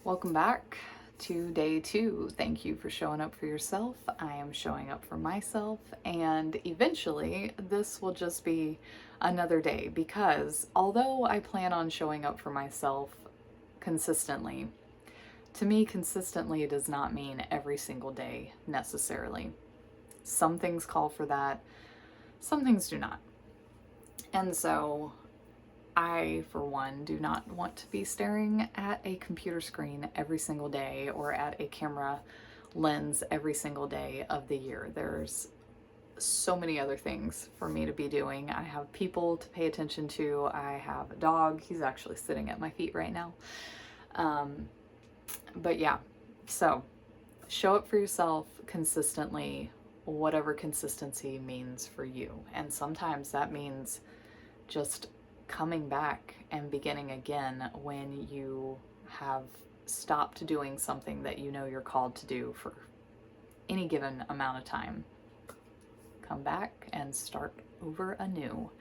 Welcome back to day 2. Thank you for showing up for yourself. I am showing up for myself, and eventually this will just be another day because although I plan on showing up for myself consistently, to me, consistently does not mean every single day necessarily. Some things call for that, some things do not. And so I, for one, do not want to be staring at a computer screen every single day or at a camera lens every single day of the year. There's so many other things for me to be doing. I have people to pay attention to. I have a dog. He's actually sitting at my feet right now. But yeah, so show up for yourself consistently, whatever consistency means for you. And sometimes that means just coming back and beginning again when you have stopped doing something that you know you're called to do for any given amount of time. Come back and start over anew.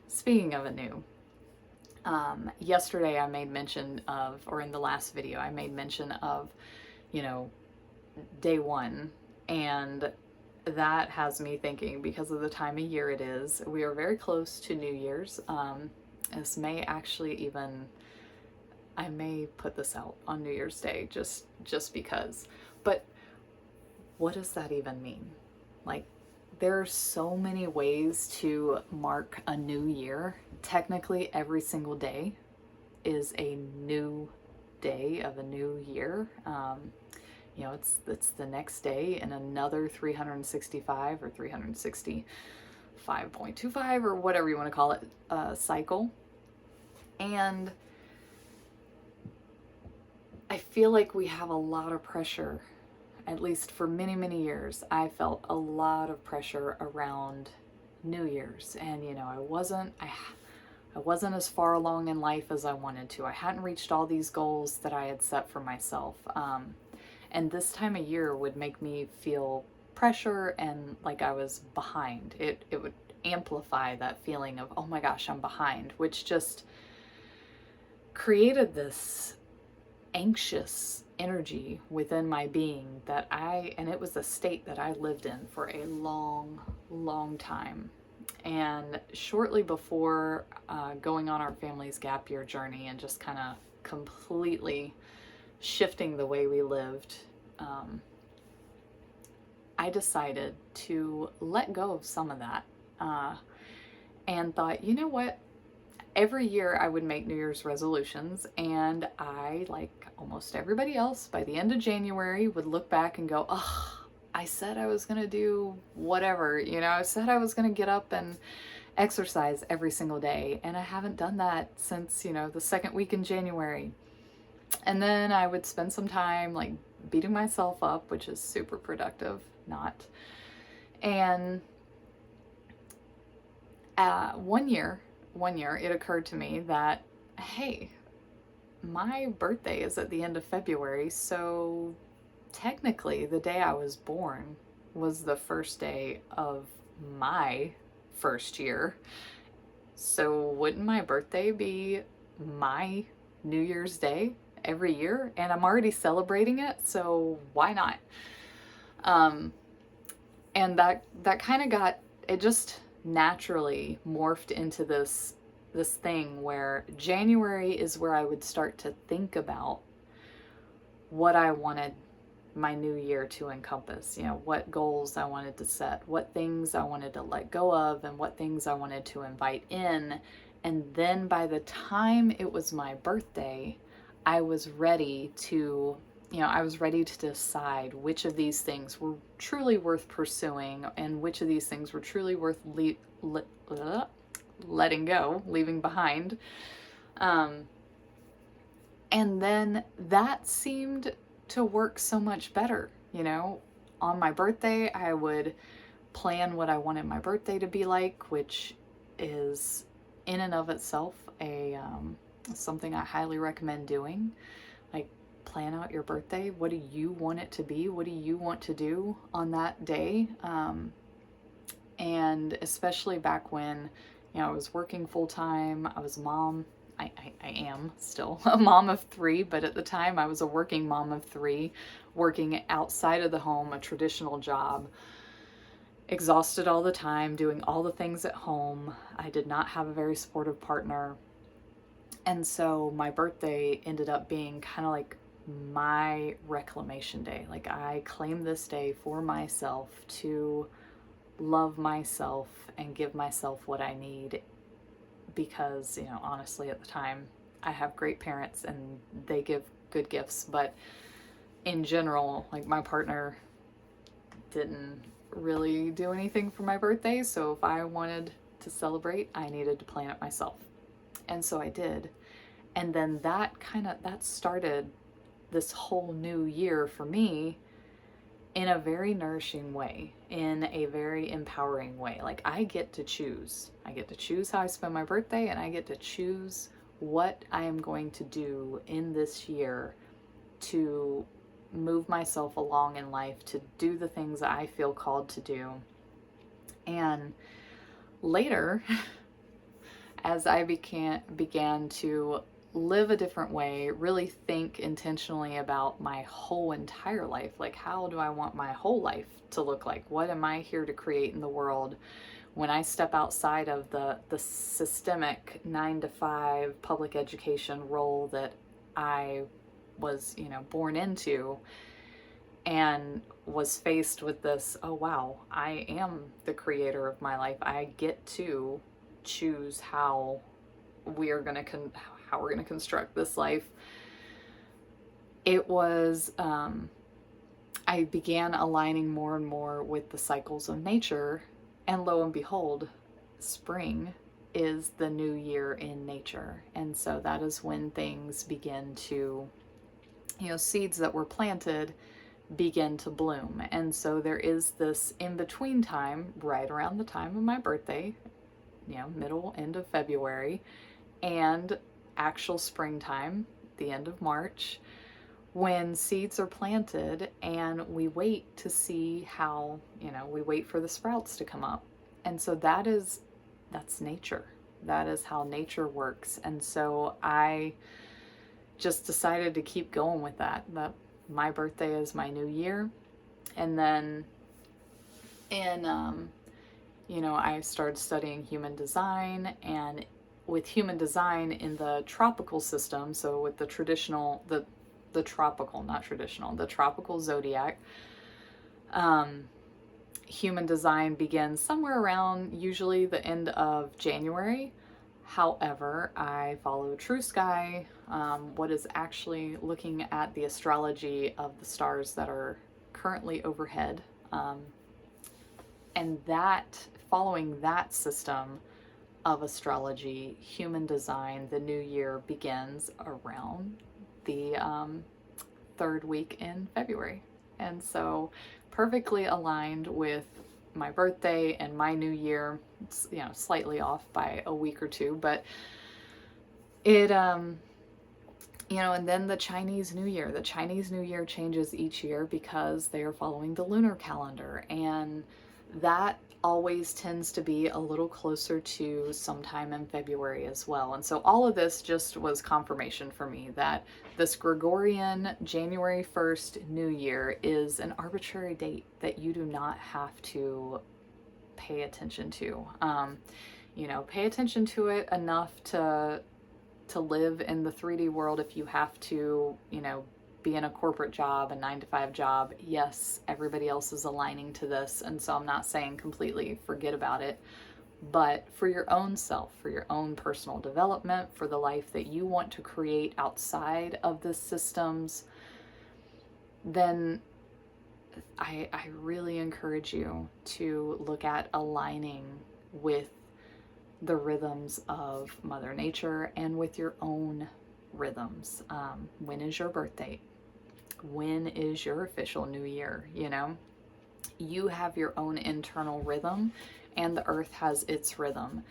Speaking of anew, yesterday I made mention of, or in the last video, I made mention of, day 1, and that has me thinking, because of the time of year it is, we are very close to New Year's. This may actually even, I may put this out on New Year's Day just because. But what does that even mean? Like, there are so many ways to mark a new year. Technically, every single day is a new day of a new year. It's the next day in another 365 or 365.25 or whatever you want to call it, cycle. And I feel like we have a lot of pressure, at least for many, many years. I felt a lot of pressure around New Year's, and I wasn't as far along in life as I wanted to. I hadn't reached all these goals that I had set for myself. And this time of year would make me feel pressure and like I was behind. It would amplify that feeling of, oh my gosh, I'm behind, which just created this anxious energy within my being and it was a state that I lived in for a long, long time. And shortly before going on our family's gap year journey and just kind of completely shifting the way we lived, I decided to let go of some of that and thought, you know what? Every year I would make New Year's resolutions, and I, like almost everybody else, by the end of January would look back and go, oh, I said I was going to do whatever, I said I was going to get up and exercise every single day, and I haven't done that since, the second week in January. And then I would spend some time like beating myself up, which is super productive, not. And one year it occurred to me that, hey, my birthday is at the end of February, so technically the day I was born was the first day of my first year. So wouldn't my birthday be my New Year's Day every year? And I'm already celebrating it, so why not? And that kind of it just naturally morphed into this thing where January is where I would start to think about what I wanted my new year to encompass, what goals I wanted to set, what things I wanted to let go of, and what things I wanted to invite in. And then by the time it was my birthday, I was ready to decide which of these things were truly worth pursuing and which of these things were truly worth letting go, leaving behind. And then that seemed to work so much better. On my birthday, I would plan what I wanted my birthday to be like, which is in and of itself something I highly recommend doing. Like, plan out your birthday. What do you want it to be? What do you want to do on that day? And especially back when, I was working full time, I was a mom, I am still a mom of three, but at the time I was a working mom of three, working outside of the home, a traditional job, exhausted all the time, doing all the things at home. I did not have a very supportive partner. And so my birthday ended up being kind of like my reclamation day. Like I claimed this day for myself to love myself and give myself what I need because, you know, honestly at the time I have great parents and they give good gifts, but in general, like my partner didn't really do anything for my birthday, so if I wanted to celebrate, I needed to plan it myself. And so I did. And then that started this whole new year for me in a very nourishing way, in a very empowering way. Like I get to choose. I get to choose how I spend my birthday, and I get to choose what I am going to do in this year to move myself along in life, to do the things that I feel called to do. And later, as I began to live a different way, really think intentionally about my whole entire life. Like, how do I want my whole life to look like? What am I here to create in the world? When I step outside of the systemic 9 to 5 public education role that I was, you know, born into, and was faced with this, oh wow, I am the creator of my life. I get to choose how we're going to construct this life. It was I began aligning more and more with the cycles of nature, and lo and behold, spring is the new year in nature. And so that is when things begin to, you know, seeds that were planted begin to bloom. And so there is this in between time right around the time of my birthday, you know, middle, end of February, and actual springtime, the end of March, when seeds are planted and we wait to see how, you know, we wait for the sprouts to come up. And so that's nature. That is how nature works. And so I just decided to keep going with that my birthday is my new year. And then you know, I started studying human design, and with human design in the tropical system, so with the traditional, the tropical, not traditional, the tropical zodiac, human design begins somewhere around usually the end of January. However, I follow True Sky, what is actually looking at the astrology of the stars that are currently overhead. And that, following that system of astrology, human design, the new year begins around the third week in February. And so perfectly aligned with my birthday and my new year. It's, you know, slightly off by a week or two, but it you know, and then the Chinese New Year. The Chinese New Year changes each year because they are following the lunar calendar, and that always tends to be a little closer to sometime in February as well. And so all of this just was confirmation for me that this Gregorian January 1st New Year is an arbitrary date that you do not have to pay attention to. You know, pay attention to it enough to live in the 3D world if you have to, you know, be in a corporate job, a 9 to 5 job. Yes, everybody else is aligning to this, and so I'm not saying completely forget about it, but for your own self, for your own personal development, for the life that you want to create outside of the systems, then I really encourage you to look at aligning with the rhythms of Mother Nature and with your own rhythms. When is your birthday? When is your official new year? You know, you have your own internal rhythm, and the earth has its rhythm.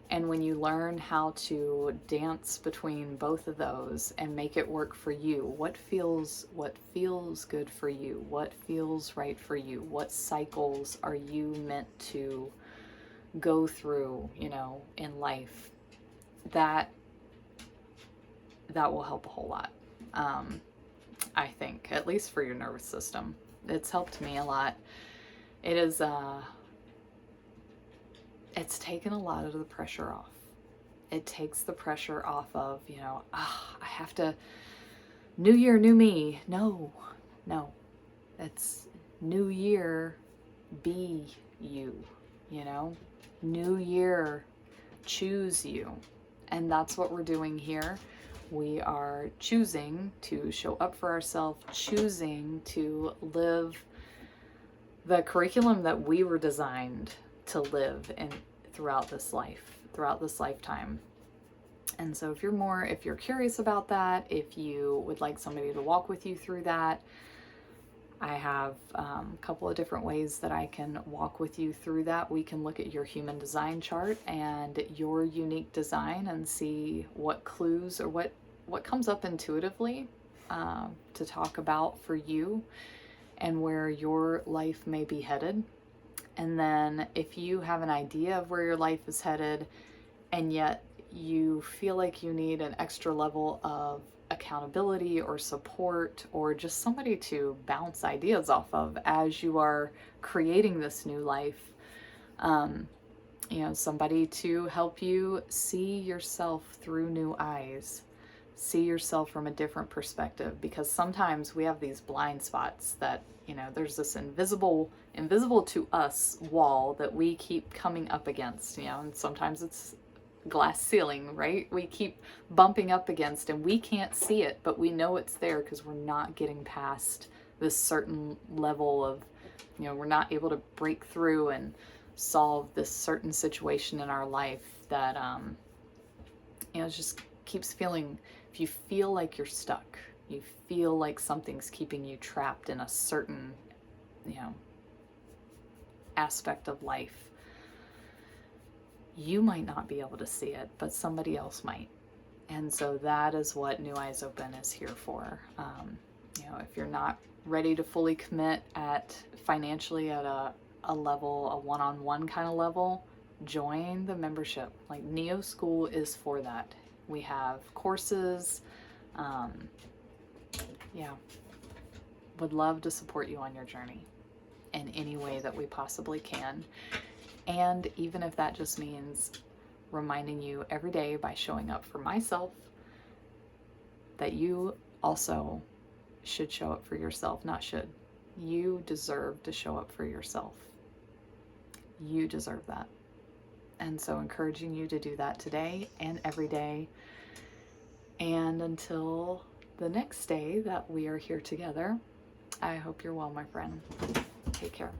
And when you learn how to dance between both of those and make it work for you, what feels good for you, what feels right for you, what cycles are you meant to go through, you know, in life, that that will help a whole lot. I think, at least for your nervous system. It's helped me a lot. It is, it's taken a lot of the pressure off. It takes the pressure off of, I have to, new year, new me. No. It's new year, be you, new year, choose you. And that's what we're doing here. We are choosing to show up for ourselves, choosing to live the curriculum that we were designed to live in throughout this lifetime. And so if you're curious about that, if you would like somebody to walk with you through that, I have a couple of different ways that I can walk with you through that. We can look at your human design chart and your unique design and see what clues or what comes up intuitively to talk about for you and where your life may be headed. And then if you have an idea of where your life is headed and yet you feel like you need an extra level of accountability or support or just somebody to bounce ideas off of as you are creating this new life, somebody to help you see yourself through new eyes, see yourself from a different perspective, because sometimes we have these blind spots that, there's this invisible to us wall that we keep coming up against, and sometimes it's glass ceiling, right? We keep bumping up against and we can't see it, but we know it's there because we're not getting past this certain level of, we're not able to break through and solve this certain situation in our life that, it just keeps feeling, if you feel like you're stuck, you feel like something's keeping you trapped in a certain, aspect of life, you might not be able to see it, but somebody else might. And so that is what New Eyes Open is here for. If you're not ready to fully commit financially at a level, a one-on-one kind of level, join the membership. Like Neo School is for that. We have courses. Would love to support you on your journey in any way that we possibly can. And even if that just means reminding you every day by showing up for myself that you also should show up for yourself, not should. You deserve to show up for yourself. You deserve that. And so encouraging you to do that today and every day. And until the next day that we are here together, I hope you're well, my friend. Take care.